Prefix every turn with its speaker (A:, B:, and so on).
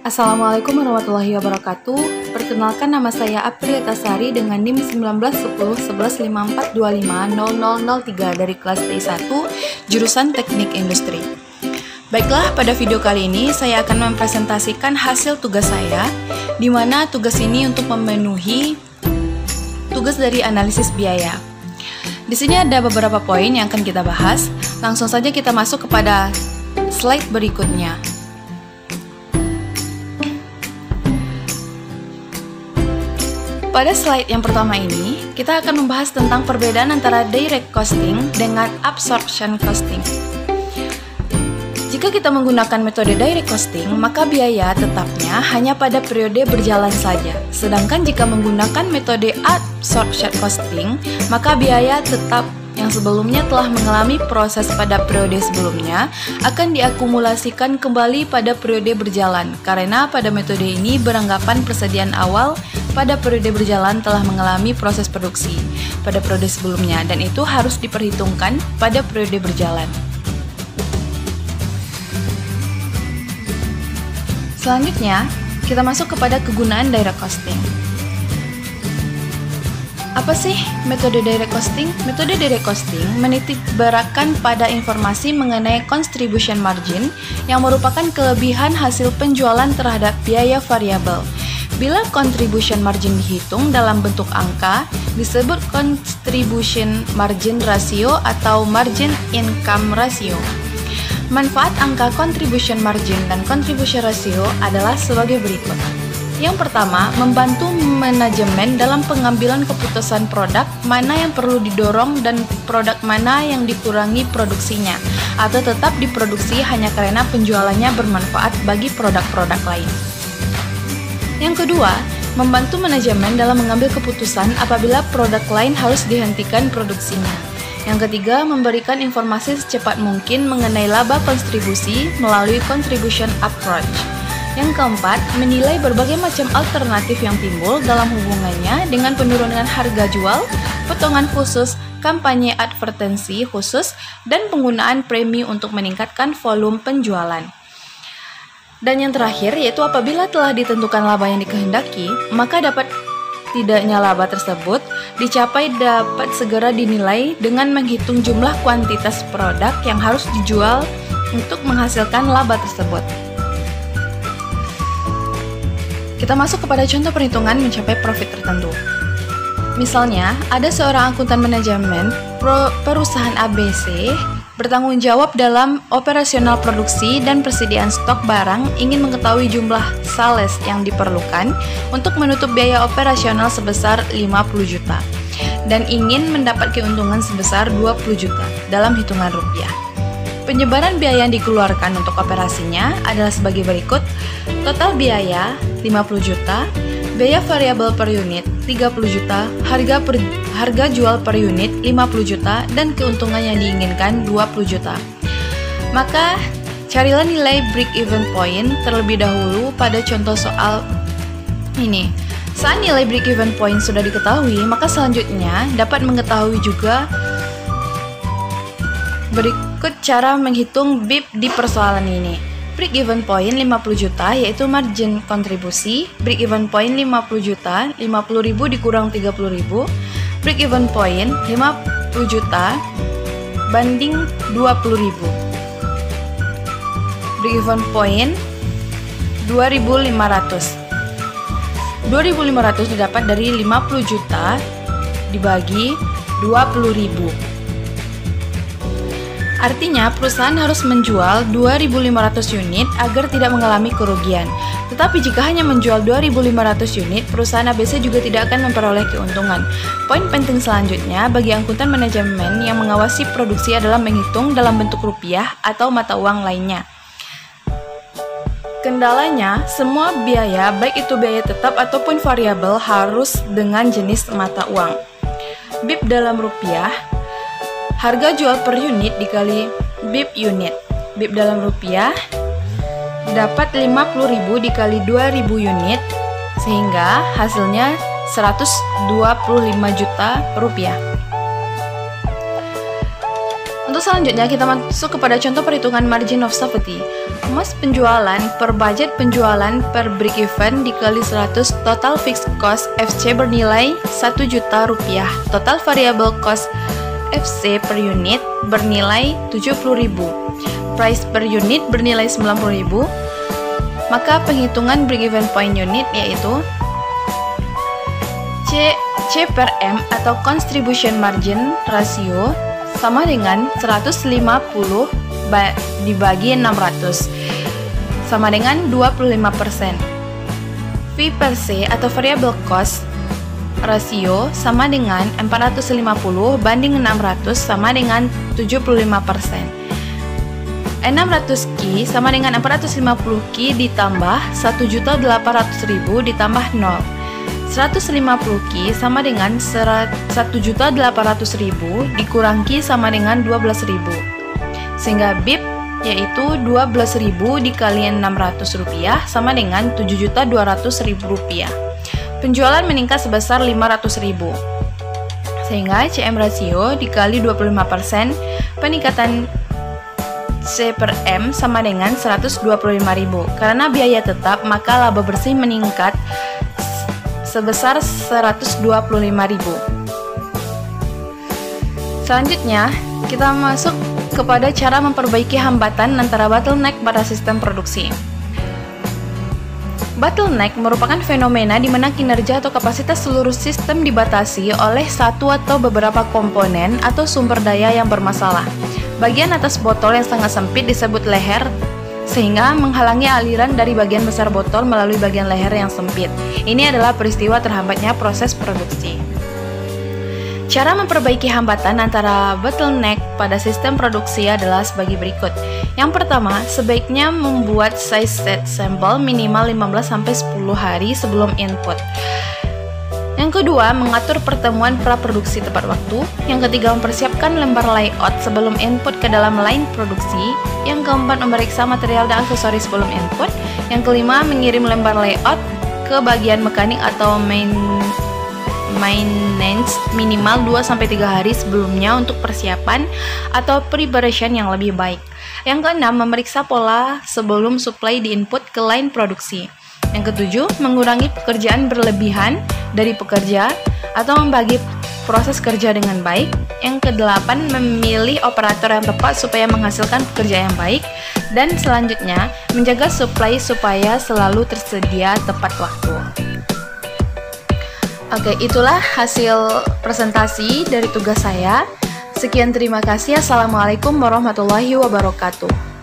A: Assalamualaikum warahmatullahi wabarakatuh. Perkenalkan, nama saya Apriliatasari dengan NIM 19101154250003 dari kelas T1 jurusan Teknik Industri. Baiklah, pada video kali ini saya akan mempresentasikan hasil tugas saya, di mana tugas ini untuk memenuhi tugas dari analisis biaya. Di sini ada beberapa poin yang akan kita bahas. Langsung saja kita masuk kepada slide berikutnya. Pada slide yang pertama ini, kita akan membahas tentang perbedaan antara direct costing dengan absorption costing. Jika kita menggunakan metode direct costing, maka biaya tetapnya hanya pada periode berjalan saja. Sedangkan jika menggunakan metode absorption costing, maka biaya tetap yang sebelumnya telah mengalami proses pada periode sebelumnya akan diakumulasikan kembali pada periode berjalan, karena pada metode ini beranggapan persediaan awal pada periode berjalan telah mengalami proses produksi pada periode sebelumnya, dan itu harus diperhitungkan pada periode berjalan. Selanjutnya, kita masuk kepada kegunaan direct costing. Apa sih metode direct costing? Metode direct costing menitik beratkan pada informasi mengenai contribution margin yang merupakan kelebihan hasil penjualan terhadap biaya variabel. Bila contribution margin dihitung dalam bentuk angka, disebut contribution margin ratio atau margin income ratio. Manfaat angka contribution margin dan contribution ratio adalah sebagai berikut. Yang pertama, membantu manajemen dalam pengambilan keputusan produk mana yang perlu didorong dan produk mana yang dikurangi produksinya, atau tetap diproduksi hanya karena penjualannya bermanfaat bagi produk-produk lain. Yang kedua, membantu manajemen dalam mengambil keputusan apabila produk lain harus dihentikan produksinya. Yang ketiga, memberikan informasi secepat mungkin mengenai laba kontribusi melalui contribution approach. Yang keempat, menilai berbagai macam alternatif yang timbul dalam hubungannya dengan penurunan harga jual, potongan khusus, kampanye advertensi khusus, dan penggunaan premi untuk meningkatkan volume penjualan. Dan yang terakhir, yaitu apabila telah ditentukan laba yang dikehendaki, maka dapat tidaknya laba tersebut dicapai dapat segera dinilai dengan menghitung jumlah kuantitas produk yang harus dijual untuk menghasilkan laba tersebut. Kita masuk kepada contoh perhitungan mencapai profit tertentu. Misalnya, ada seorang akuntan manajemen perusahaan ABC bertanggung jawab dalam operasional produksi dan persediaan stok barang, ingin mengetahui jumlah sales yang diperlukan untuk menutup biaya operasional sebesar 50 juta dan ingin mendapat keuntungan sebesar 20 juta dalam hitungan rupiah. Penyebaran biaya yang dikeluarkan untuk operasinya adalah sebagai berikut. Total biaya 50 juta, biaya variabel per unit 30 juta, harga jual per unit 50 juta, dan keuntungan yang diinginkan 20 juta. Maka, carilah nilai break-even point terlebih dahulu pada contoh soal ini. Saat nilai break-even point sudah diketahui, maka selanjutnya dapat mengetahui juga berikut cara menghitung BIP di persoalan ini. Break-even point 50 juta yaitu margin kontribusi. Break-even point 50 juta, 50.000 dikurang 30.000. Break-even point 50 juta banding 20.000. Break-even point 2.500. 2.500 didapat dari 50 juta dibagi 20.000. Artinya, perusahaan harus menjual 2.500 unit agar tidak mengalami kerugian. Tetapi jika hanya menjual 2.500 unit, perusahaan ABC juga tidak akan memperoleh keuntungan. Poin penting selanjutnya bagi akuntan manajemen yang mengawasi produksi adalah menghitung dalam bentuk rupiah atau mata uang lainnya. Kendalanya, semua biaya, baik itu biaya tetap ataupun variabel, harus dengan jenis mata uang. BIP dalam rupiah, harga jual per unit dikali BIP unit. BIP dalam rupiah dapat 50.000 dikali 2.000 unit, sehingga hasilnya 125 juta rupiah. Untuk Untuk selanjutnya kita masuk kepada contoh perhitungan margin of safety. Mas penjualan per budget penjualan per break even dikali 100 total fixed cost FC bernilai 1 juta rupiah. Total variable cost FC per unit bernilai 70.000. Price per unit bernilai 90.000. Maka penghitungan break even point unit yaitu C per M atau contribution margin ratio sama dengan 150 dibagi 600 sama dengan 25%. V per C atau variable cost ratio sama dengan 450 banding 600 sama dengan 75%. 600 Ki sama dengan 450 Ki ditambah 1.800.000 ditambah 0. 150 Ki sama dengan 1.800.000 dikurang Ki sama dengan 12.000. Sehingga BIP yaitu 12.000 dikali 600 rupiah sama dengan 7.200.000 rupiah. Penjualan meningkat sebesar 500.000. Sehingga CM rasio dikali 25%, peningkatan C per M sama dengan 125.000. Karena biaya tetap, maka laba bersih meningkat sebesar 125.000. Selanjutnya, kita masuk kepada cara memperbaiki hambatan antara bottleneck pada sistem produksi. Bottleneck merupakan fenomena di mana kinerja atau kapasitas seluruh sistem dibatasi oleh satu atau beberapa komponen atau sumber daya yang bermasalah. Bagian atas botol yang sangat sempit disebut leher, sehingga menghalangi aliran dari bagian besar botol melalui bagian leher yang sempit. Ini adalah peristiwa terhambatnya proses produksi. Cara memperbaiki hambatan antara bottleneck pada sistem produksi adalah sebagai berikut. Yang pertama, sebaiknya membuat size set sampel minimal 15-10 hari sebelum input. Yang kedua, mengatur pertemuan praproduksi tepat waktu. Yang ketiga, mempersiapkan lembar layout sebelum input ke dalam line produksi. Yang keempat, memeriksa material dan aksesoris sebelum input. Yang kelima, mengirim lembar layout ke bagian mekanik atau maintenance minimal 2-3 hari sebelumnya untuk persiapan atau preparation yang lebih baik. Yang keenam, memeriksa pola sebelum supply di input ke line produksi. Yang ketujuh, mengurangi pekerjaan berlebihan dari pekerja atau membagi proses kerja dengan baik. Yang kedelapan, memilih operator yang tepat supaya menghasilkan pekerja yang baik. Dan selanjutnya, menjaga supply supaya selalu tersedia tepat waktu. Oke, itulah hasil presentasi dari tugas saya. Sekian, terima kasih. Assalamualaikum warahmatullahi wabarakatuh.